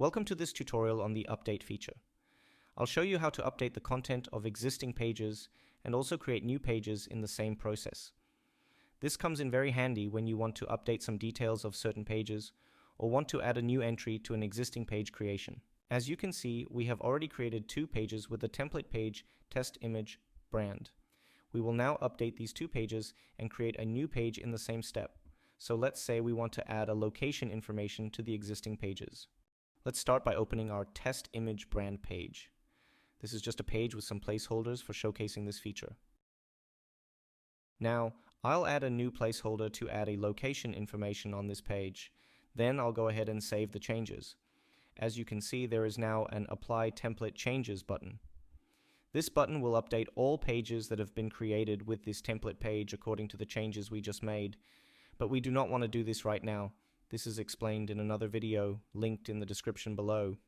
Welcome to this tutorial on the update feature. I'll show you how to update the content of existing pages and also create new pages in the same process. This comes in very handy when you want to update some details of certain pages or want to add a new entry to an existing page creation. As you can see, we have already created two pages with the template page test image brand. We will now update these two pages and create a new page in the same step. So let's say we want to add a location information to the existing pages. Let's start by opening our test image brand page. This is just a page with some placeholders for showcasing this feature. Now, I'll add a new placeholder to add a location information on this page. Then I'll go ahead and save the changes. As you can see, there is now an Apply Template Changes button. This button will update all pages that have been created with this template page according to the changes we just made, but we do not want to do this right now. This is explained in another video linked in the description below.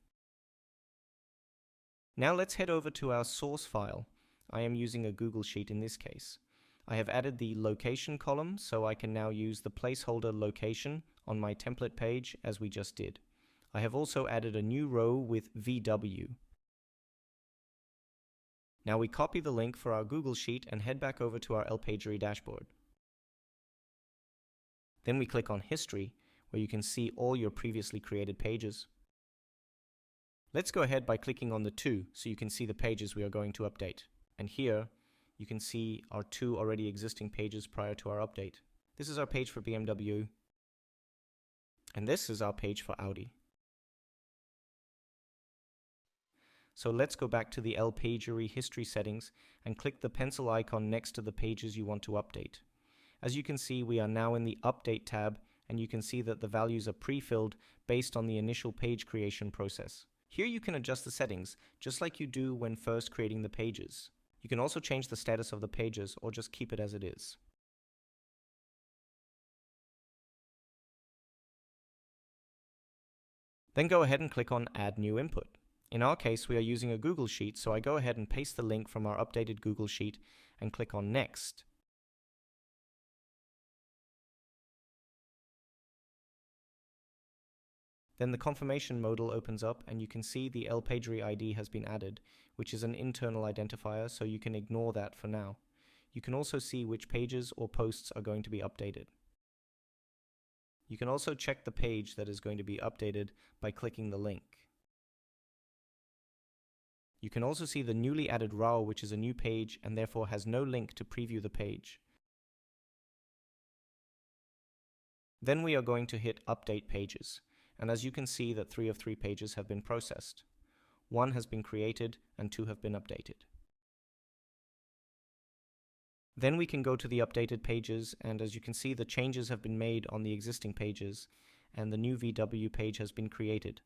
Now let's head over to our source file. I am using a Google Sheet in this case. I have added the location column, so I can now use the placeholder location on my template page as we just did. I have also added a new row with VW. Now we copy the link for our Google Sheet and head back over to our LPagery dashboard. Then we click on History, where you can see all your previously created pages. Let's go ahead by clicking on the two so you can see the pages we are going to update. And here you can see our two already existing pages prior to our update. This is our page for BMW, and this is our page for Audi. So let's go back to the LPagery history settings and click the pencil icon next to the pages you want to update. As you can see, we are now in the Update tab, and you can see that the values are pre-filled based on the initial page creation process. Here you can adjust the settings, just like you do when first creating the pages. You can also change the status of the pages or just keep it as it is. Then go ahead and click on Add New Input. In our case, we are using a Google Sheet, so I go ahead and paste the link from our updated Google Sheet and click on Next. Then the confirmation modal opens up and you can see the LPagery ID has been added, which is an internal identifier, so you can ignore that for now. You can also see which pages or posts are going to be updated. You can also check the page that is going to be updated by clicking the link. You can also see the newly added row, which is a new page and therefore has no link to preview the page. Then we are going to hit Update Pages. And as you can see that 3 of 3 pages have been processed. 1 has been created and 2 have been updated. Then we can go to the updated pages, and as you can see, the changes have been made on the existing pages and the new VW page has been created.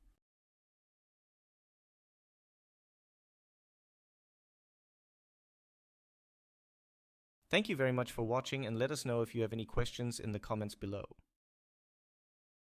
Thank you very much for watching, and let us know if you have any questions in the comments below.